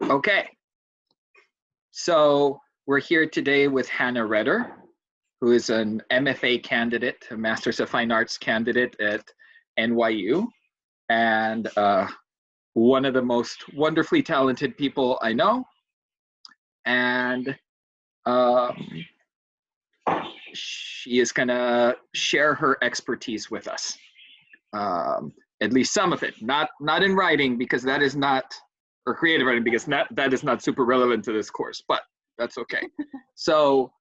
Okay, so we're here today with Hannah Redder, who is an MFA candidate, a Masters of Fine Arts candidate at NYU, and one of the most wonderfully talented people I know. And she is gonna share her expertise with us. At least some of it, not in writing, because that is not, or creative writing, because that is not super relevant to this course, but that's okay. So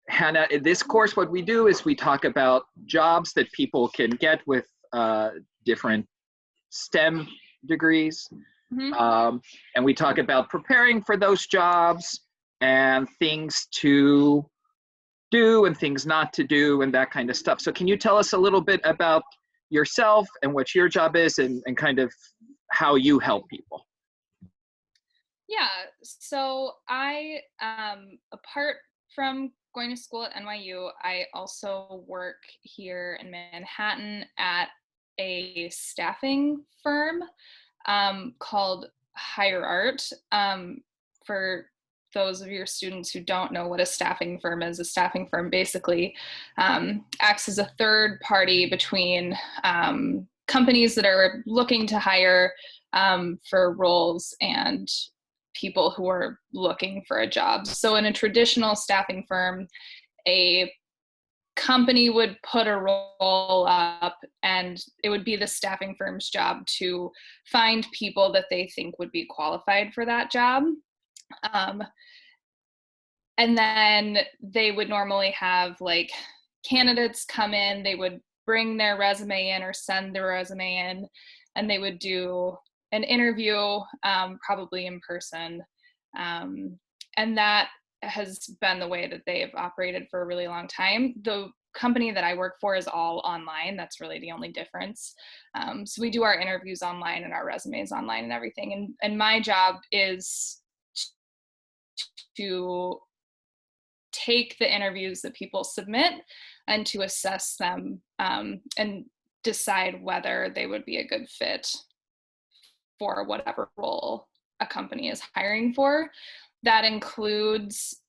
Hannah, in this course, what we do is we talk about jobs that people can get with different STEM degrees. Mm-hmm. And we talk about preparing for those jobs and things to do and things not to do and that kind of stuff. So can you tell us a little bit about yourself and what your job is and kind of how you help people? Yeah, so I, apart from going to school at NYU, I also work here in Manhattan at a staffing firm called HireArt. For those of your students who don't know what a staffing firm is, a staffing firm basically acts as a third party between companies that are looking to hire for roles and people who are looking for a job. So in a traditional staffing firm, a company would put a role up and it would be the staffing firm's job to find people that they think would be qualified for that job. And then they would normally have like candidates come in, they would bring their resume in or send their resume in, and they would do an interview, probably in person. And that has been the way that they've operated for a really long time. The company that I work for is all online. That's really the only difference. So we do our interviews online and our resumes online and everything. And my job is to take the interviews that people submit and to assess them and decide whether they would be a good fit for whatever role a company is hiring for. That includes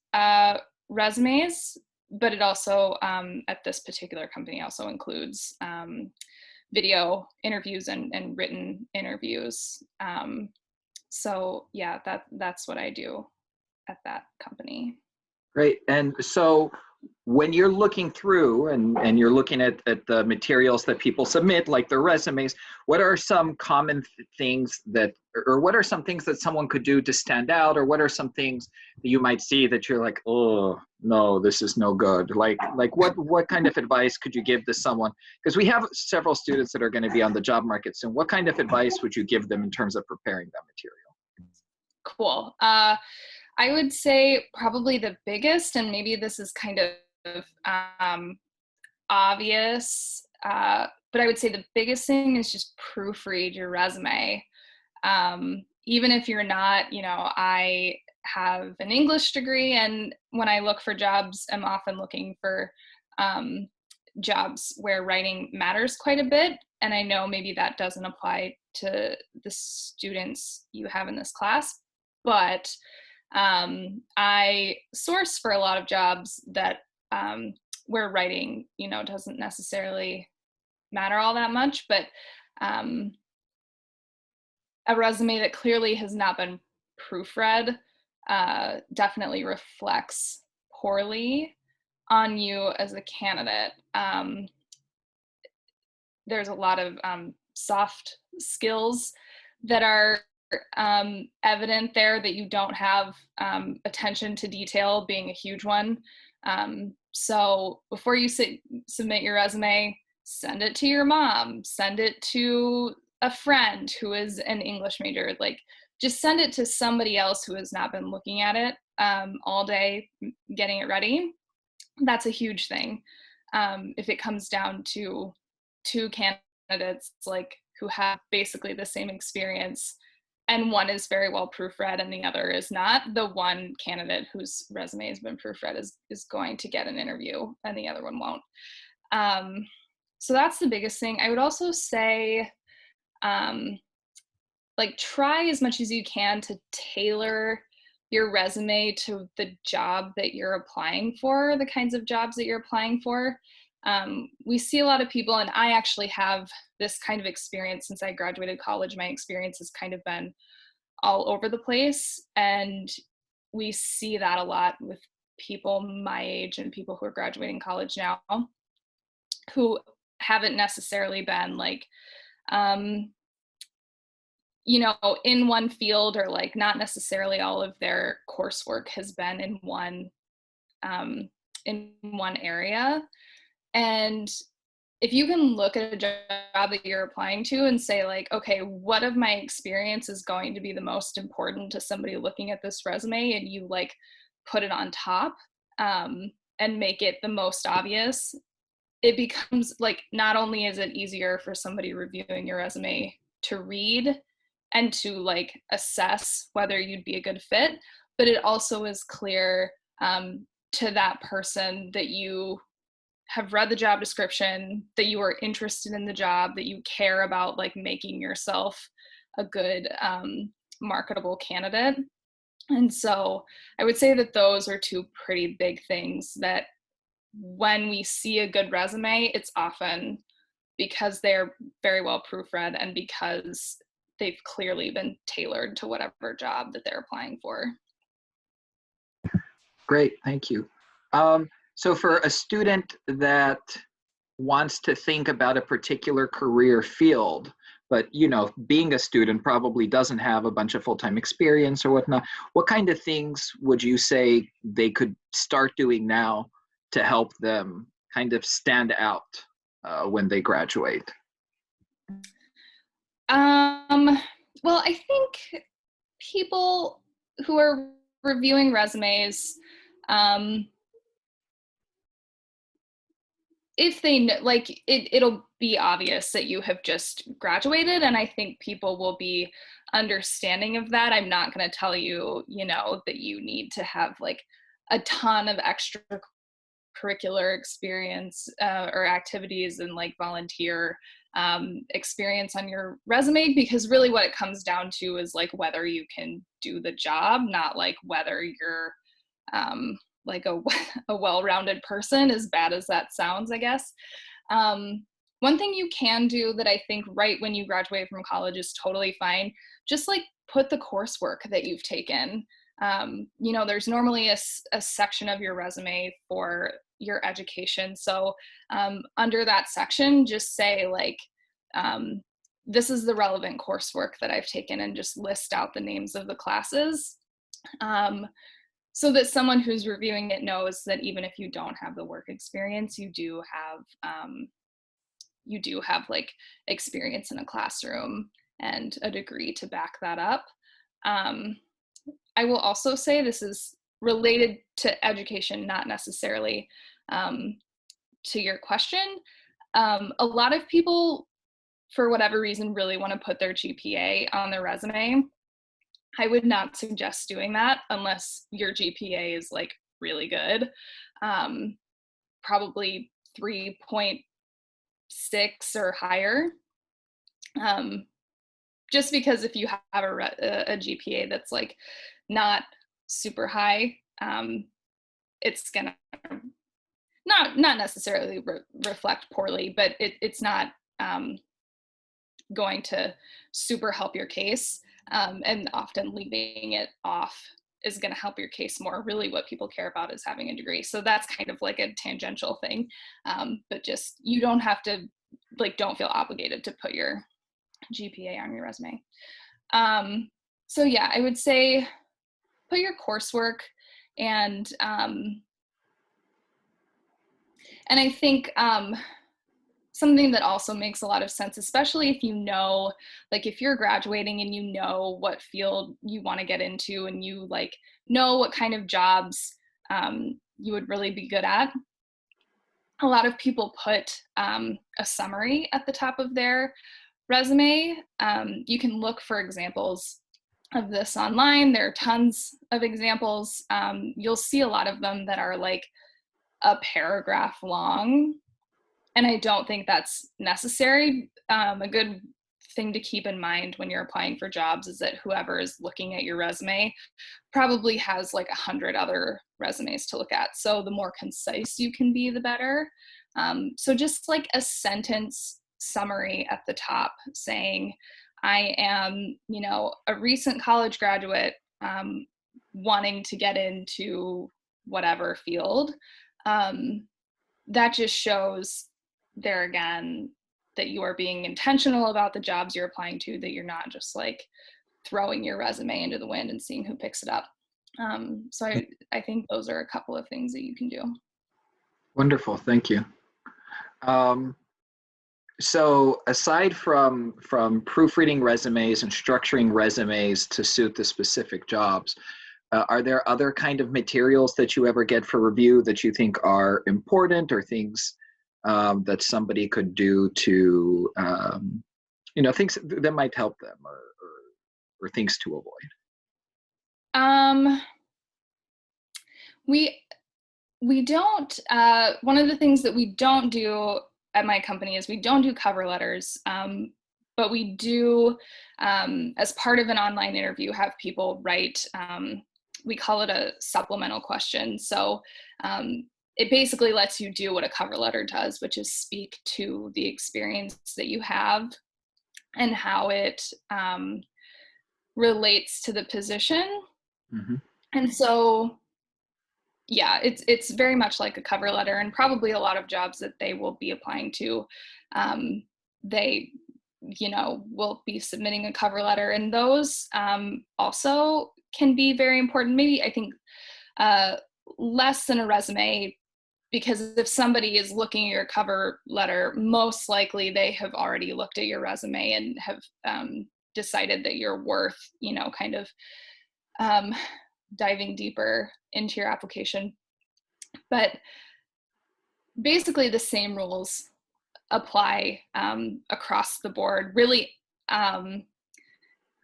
resumes, but it also, at this particular company, also includes video interviews and written interviews. So yeah, that's what I do at that company. Great. And so when you're looking through and you're looking at the materials that people submit, like their resumes, what are some common things that, or what are some things that someone could do to stand out? Or what are some things that you might see that you're like, oh, no, this is no good? Like what kind of advice could you give to someone? Because we have several students that are going to be on the job market soon. What kind of advice would you give them in terms of preparing that material? Cool. I would say probably the biggest, and maybe this is kind of obvious, but I would say the biggest thing is just proofread your resume. Even if you're not, I have an English degree, and when I look for jobs, I'm often looking for jobs where writing matters quite a bit. And I know maybe that doesn't apply to the students you have in this class, but I source for a lot of jobs that where writing, doesn't necessarily matter all that much, but a resume that clearly has not been proofread definitely reflects poorly on you as a candidate. There's a lot of soft skills that are evident there that you don't have, attention to detail being a huge one. So before you submit your resume, send it to your mom, send it to a friend who is an English major, like just send it to somebody else who has not been looking at it all day, getting it ready. That's a huge thing. If it comes down to two candidates like who have basically the same experience, and one is very well proofread and the other is not, the one candidate whose resume has been proofread is going to get an interview and the other one won't. So that's the biggest thing. I would also say like try as much as you can to tailor your resume to the job that you're applying for, the kinds of jobs that you're applying for. We see a lot of people, and I actually have this kind of experience since I graduated college. My experience has kind of been all over the place, and we see that a lot with people my age and people who are graduating college now who haven't necessarily been like um, in one field, or like not necessarily all of their coursework has been um, in one area. And if you can look at a job that you're applying to and say like, okay, what of my experience is going to be the most important to somebody looking at this resume, and you like put it on top, and make it the most obvious, it becomes like, not only is it easier for somebody reviewing your resume to read and to like assess whether you'd be a good fit, but it also is clear to that person that you have read the job description, that you are interested in the job, that you care about like making yourself a good marketable candidate. And so I would say that those are two pretty big things that when we see a good resume, it's often because they're very well proofread and because they've clearly been tailored to whatever job that they're applying for. Great, thank you. So for a student that wants to think about a particular career field, but being a student probably doesn't have a bunch of full-time experience or whatnot, what kind of things would you say they could start doing now to help them kind of stand out when they graduate? Well, I think people who are reviewing resumes, if they know, like it'll be obvious that you have just graduated, and I think people will be understanding of that. I'm not going to tell you, that you need to have like a ton of extracurricular experience or activities and like volunteer experience on your resume, because really what it comes down to is like whether you can do the job, not like whether you're like a well-rounded person, as bad as that sounds, I guess. One thing you can do that I think right when you graduate from college is totally fine, just like put the coursework that you've taken. There's normally a section of your resume for your education. So under that section, just say like, this is the relevant coursework that I've taken, and just list out the names of the classes. So that someone who's reviewing it knows that even if you don't have the work experience, you do have like experience in a classroom and a degree to back that up. I will also say this is related to education, not necessarily to your question. A lot of people, for whatever reason, really want to put their GPA on their resume. I would not suggest doing that unless your GPA is like really good, probably 3.6 or higher. Just because if you have a GPA that's like not super high, it's gonna not necessarily reflect poorly, but it's not going to super help your case. And often leaving it off is going to help your case more. Really what people care about is having a degree. So that's kind of like a tangential thing. But just, you don't have to, like, don't feel obligated to put your GPA on your resume. So yeah, I would say put your coursework, and I think something that also makes a lot of sense, especially if like if you're graduating and you know what field you want to get into, and you like know what kind of jobs you would really be good at. A lot of people put a summary at the top of their resume. You can look for examples of this online. There are tons of examples. You'll see a lot of them that are like a paragraph long. And I don't think that's necessary. A good thing to keep in mind when you're applying for jobs is that whoever is looking at your resume probably has like 100 other resumes to look at. So the more concise you can be, the better. So just like a sentence summary at the top saying, I am, a recent college graduate wanting to get into whatever field. That just shows there again that you are being intentional about the jobs you're applying to, that you're not just like throwing your resume into the wind and seeing who picks it up. So I think those are a couple of things that you can do. Wonderful, thank you. So aside from proofreading resumes and structuring resumes to suit the specific jobs, are there other kind of materials that you ever get for review that you think are important, or things that somebody could do to, things that might help them, or things to avoid? We don't, one of the things that we don't do at my company is we don't do cover letters, but we do, as part of an online interview, have people write, we call it a supplemental question. So it basically lets you do what a cover letter does, which is speak to the experience that you have and how it relates to the position. Mm-hmm. And so, yeah, it's very much like a cover letter, and probably a lot of jobs that they will be applying to, they, will be submitting a cover letter, and those also can be very important. Maybe I think less than a resume, because if somebody is looking at your cover letter, most likely they have already looked at your resume and have decided that you're worth, kind of diving deeper into your application. But basically the same rules apply across the board. Really,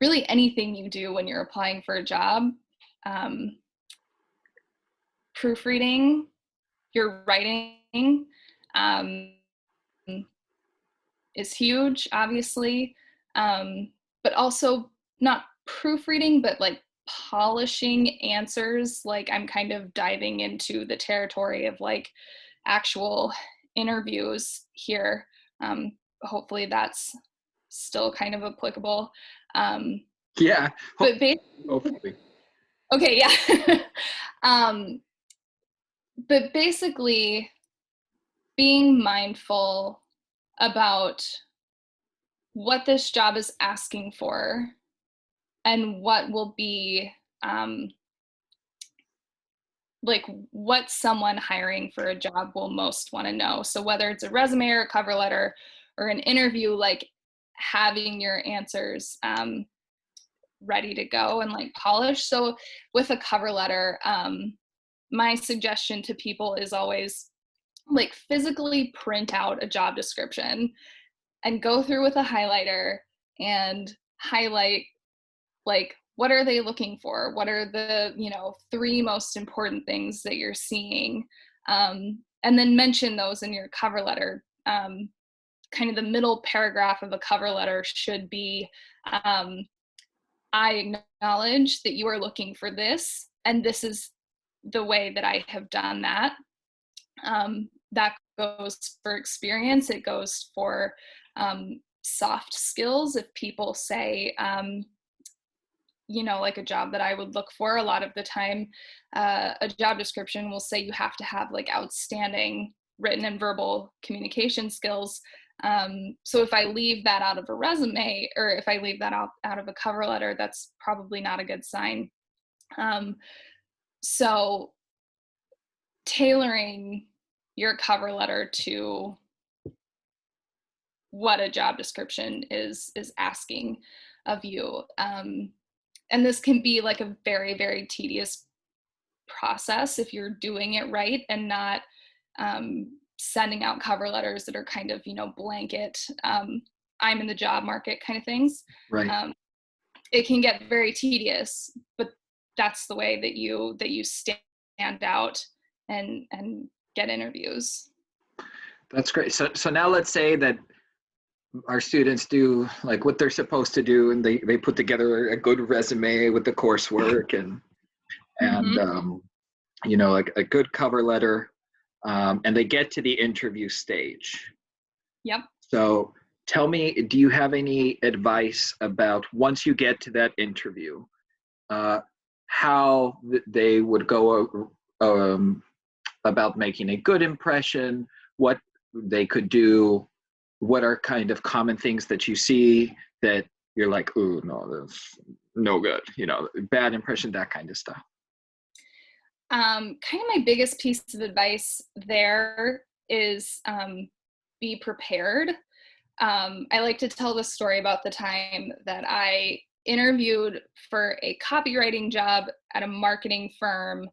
really anything you do when you're applying for a job, proofreading, your writing is huge, obviously, but also not proofreading, but like polishing answers. Like I'm kind of diving into the territory of like actual interviews here. Hopefully that's still kind of applicable. Yeah, But hopefully. Okay, yeah. But basically being mindful about what this job is asking for and what will be like what someone hiring for a job will most want to know. So whether it's a resume or a cover letter or an interview, like having your answers ready to go and like polished. So with a cover letter, my suggestion to people is always like physically print out a job description and go through with a highlighter and highlight like what are they looking for, what are the 3 most important things that you're seeing, and then mention those in your cover letter. Kind of the middle paragraph of a cover letter should be, I acknowledge that you are looking for this, and this is the way that I have done that. That goes for experience. It goes for soft skills. If people say, like a job that I would look for, a lot of the time, a job description will say you have to have like outstanding written and verbal communication skills. So if I leave that out of a resume, or if I leave that out of a cover letter, that's probably not a good sign. So tailoring your cover letter to what a job description is asking of you. And this can be like a very, very tedious process if you're doing it right and not sending out cover letters that are kind of, blanket, I'm in the job market kind of things. Right. It can get very tedious, but that's the way that you stand out and get interviews. That's great. So now let's say that our students do like what they're supposed to do, and they put together a good resume with the coursework and Mm-hmm. you know, like a good cover letter, and they get to the interview stage. Yep. So tell me, do you have any advice about once you get to that interview, how they would go about making a good impression, what they could do, what are kind of common things that you see that you're like, ooh, no, that's no good, you know, bad impression, that kind of stuff. Kind of my biggest piece of advice there is be prepared. I like to tell the story about the time that I interviewed for a copywriting job at a marketing firm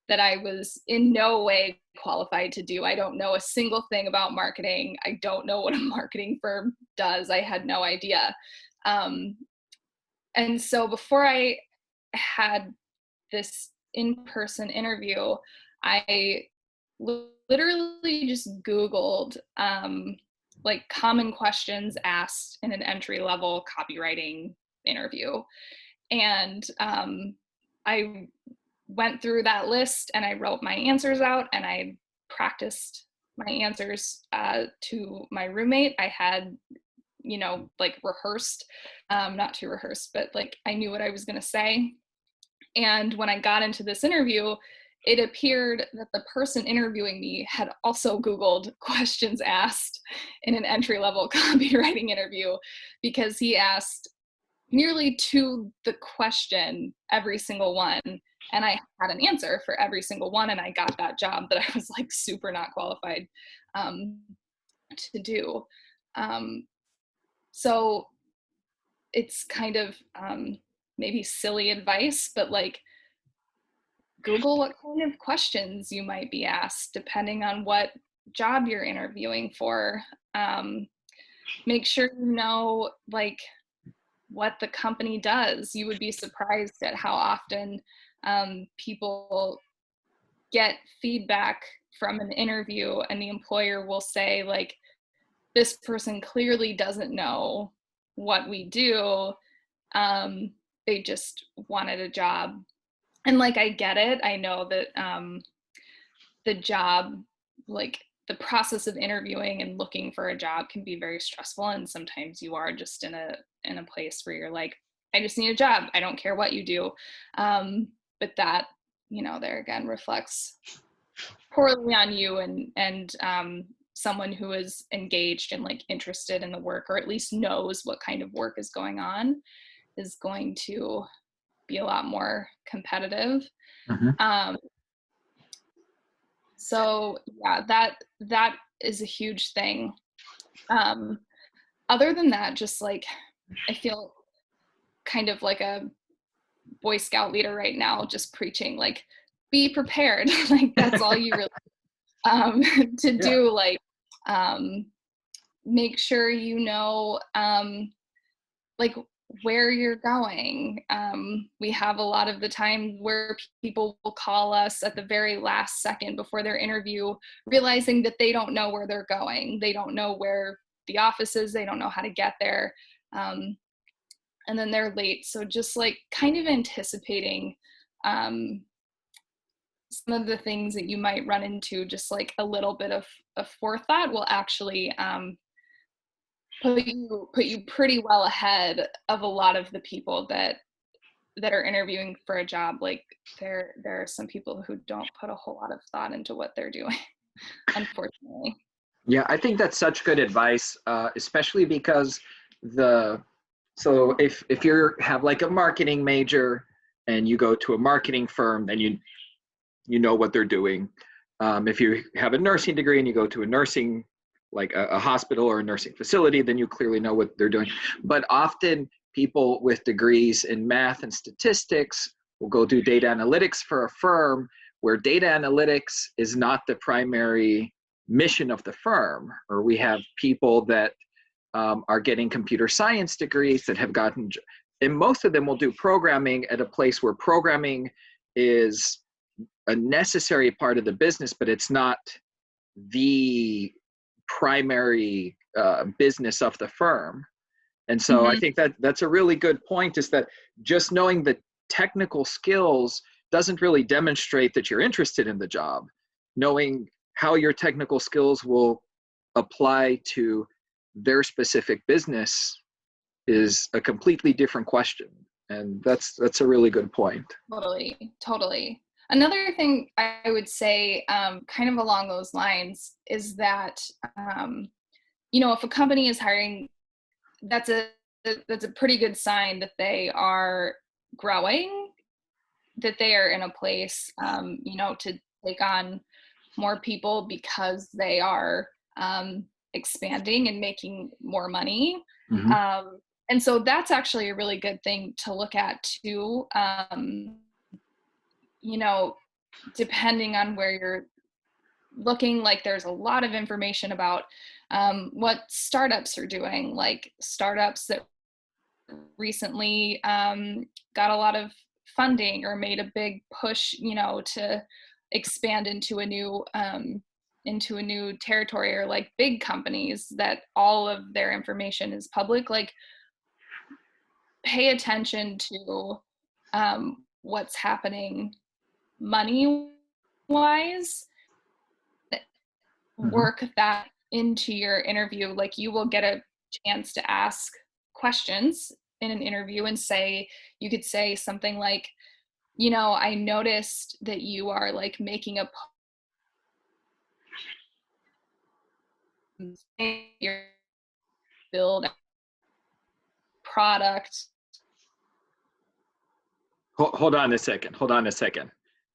that I was in no way qualified to do. I don't know a single thing about marketing. I don't know what a marketing firm does. I had no idea. Um, and so before I had this in-person interview, I literally just Googled like common questions asked in an entry-level copywriting interview. And I went through that list and I wrote my answers out and I practiced my answers to my roommate. I had, you know, like rehearsed, not too rehearsed, but like I knew what I was going to say. And when I got into this interview, it appeared that the person interviewing me had also Googled questions asked in an entry-level copywriting interview, because he asked nearly to the question every single one. And I had an answer for every single one. And I got that job that I was like super not qualified um, to do. Um, so it's kind of maybe silly advice, but like, Google what kind of questions you might be asked depending on what job you're interviewing for. Um, Make sure you know like what the company does. You would be surprised at how often people get feedback from an interview and the employer will say like, this person clearly doesn't know what we do. They just wanted a job. And like, I get it. I know that the job, like the process of interviewing and looking for a job can be very stressful. And sometimes you are just in a place where you're like, I just need a job. I don't care what you do. But that, you know, there again reflects poorly on you and someone who is engaged and like interested in the work, or at least knows what kind of work is going on, is going to be a lot more competitive. Mhm. So yeah, that is a huge thing. Other than that, just like I feel kind of like a Boy Scout leader right now, just preaching like be prepared. Like that's all you really to Yeah. do. Like make sure you know like where you're going. We have a lot of the time where people will call us at the very last second before their interview, realizing that they don't know where they're going. They don't know where the office is. They don't know how to get there. And then they're late. So just like kind of anticipating some of the things that you might run into, just like a little bit of forethought will actually put you pretty well ahead of a lot of the people that are interviewing for a job. Like there are some people who don't put a whole lot of thought into what they're doing, unfortunately. Yeah, I think that's such good advice, especially because so if you have like a marketing major and you go to a marketing firm, then you know what they're doing. If you have a nursing degree and you go to a nursing, like a hospital or a nursing facility, then you clearly know what they're doing. But often people with degrees in math and statistics will go do data analytics for a firm where data analytics is not the primary mission of the firm. Or we have people that are getting computer science degrees that have gotten, and most of them will do programming at a place where programming is a necessary part of the business, but it's not the primary business of the firm. And so I think that that's a really good point, is that just knowing the technical skills doesn't really demonstrate that you're interested in the job. Knowing how your technical skills will apply to their specific business is a completely different question. And that's a really good point. Totally. Another thing I would say, kind of along those lines, is that, if a company is hiring, that's a pretty good sign that they are growing, that they are in a place, to take on more people because they are expanding and making more money. Mm-hmm. And so that's actually a really good thing to look at too. Depending on where you're looking, like there's a lot of information about what startups are doing, like startups that recently got a lot of funding or made a big push, to expand into a new territory, or like big companies that all of their information is public. Like, pay attention to what's happening money wise. Mm-hmm. Work that into your interview. Like, you will get a chance to ask questions in an interview, and you could say something like, I noticed that you are like making a your build product. Hold on a second.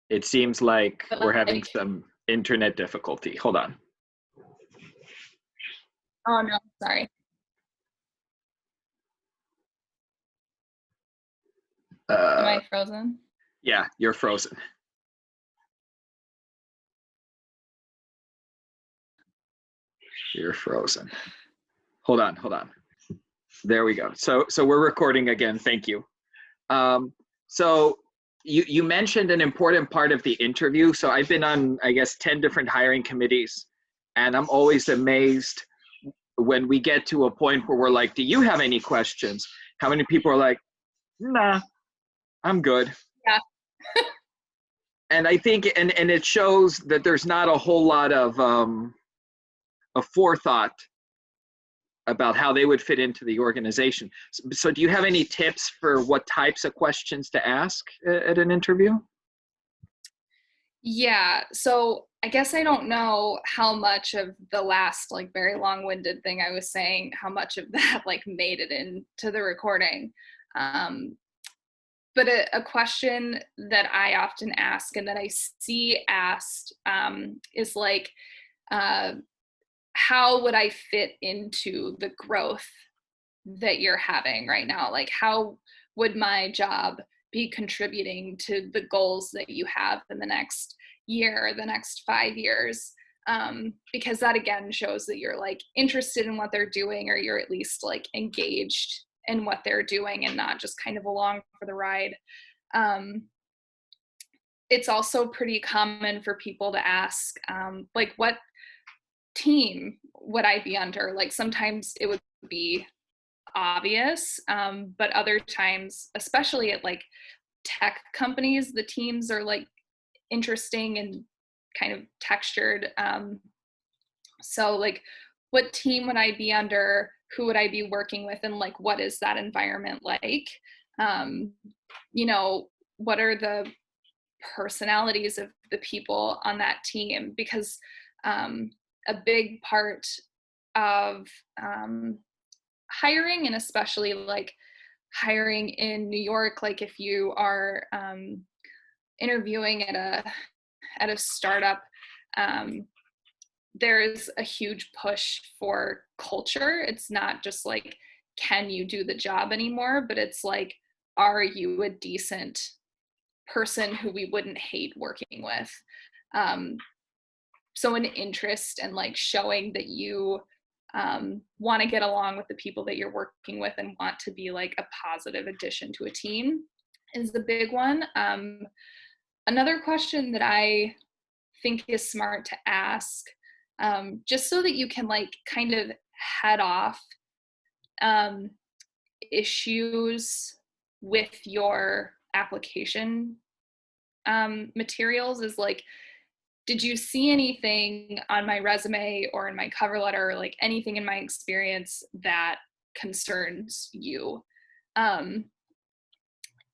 It seems like But we're having like, some internet difficulty. Hold on. oh no, sorry. Am I frozen? Yeah, you're frozen. You're frozen. Hold on. There we go. So we're recording again. Thank you. So you mentioned an important part of the interview. So I've been on, I guess, 10 different hiring committees, and I'm always amazed when we get to a point where we're like, do you have any questions? How many people are like, nah, I'm good. Yeah. And I think, and it shows that there's not a whole lot of forethought about how they would fit into the organization. So do you have any tips for what types of questions to ask at an interview? Yeah, so I guess I don't know how much of the last like very long-winded thing I was saying, how much of that like made it into the recording. But a question that I often ask and that I see asked is like, how would I fit into the growth that you're having right now? Like, how would my job be contributing to the goals that you have in the next year, the next 5 years? Because that again shows that you're like interested in what they're doing, or you're at least like engaged in what they're doing and not just kind of along for the ride. It's also pretty common for people to ask, like, what team would I be under? Like, sometimes it would be obvious, but other times, especially at like tech companies, the teams are like interesting and kind of textured. So like, what team would I be under? Who would I be working with? And like, what is that environment like? What are the personalities of the people on that team? Because a big part of hiring, and especially like hiring in New York, like if you are interviewing at a startup, there's a huge push for culture. It's not just like, can you do the job anymore, but it's like, are you a decent person who we wouldn't hate working with? So an interest and like showing that you want to get along with the people that you're working with and want to be like a positive addition to a team is the big one. Another question that I think is smart to ask, just so that you can like kind of head off issues with your application materials is like, did you see anything on my resume or in my cover letter, or like anything in my experience that concerns you?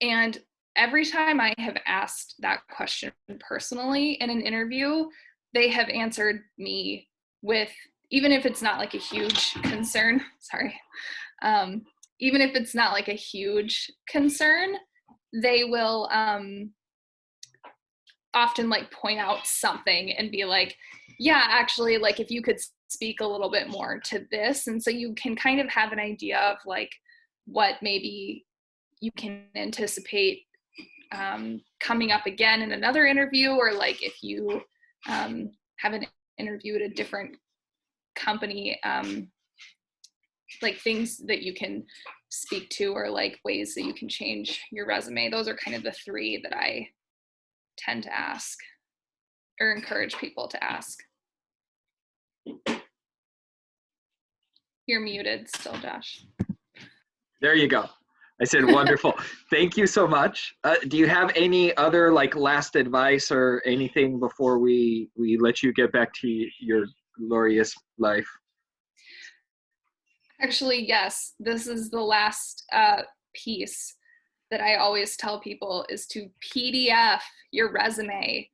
And every time I have asked that question personally in an interview, they have answered me with, even if it's not like a huge concern, sorry, even if it's not like a huge concern, they will often like point out something and be like, yeah, actually, like if you could speak a little bit more to this. And so you can kind of have an idea of like what maybe you can anticipate coming up again in another interview, or like if you have an interview at a different company, like things that you can speak to, or like ways that you can change your resume. Those are kind of the three that I tend to ask or encourage people to ask. You're muted still, Josh. There you go. I said wonderful. Thank you so much. Do you have any other like last advice or anything before we let you get back to your glorious life? Actually, yes. This is the last piece that I always tell people, is to PDF your resume.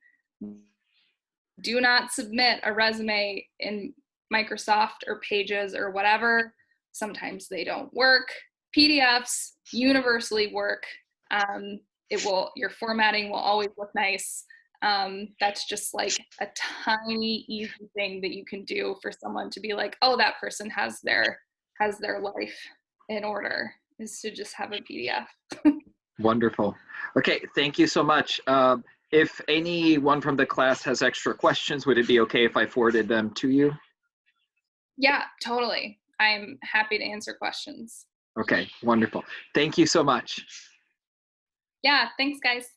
Do not submit a resume in Microsoft or Pages or whatever. Sometimes they don't work. PDFs universally work. Your formatting will always look nice. That's just like a tiny, easy thing that you can do for someone to be like, oh, that person has their life in order, is to just have a PDF. Wonderful. Okay, thank you so much. If anyone from the class has extra questions, would it be okay if I forwarded them to you? Yeah, totally. I'm happy to answer questions. Okay, wonderful. Thank you so much. Yeah, thanks, guys.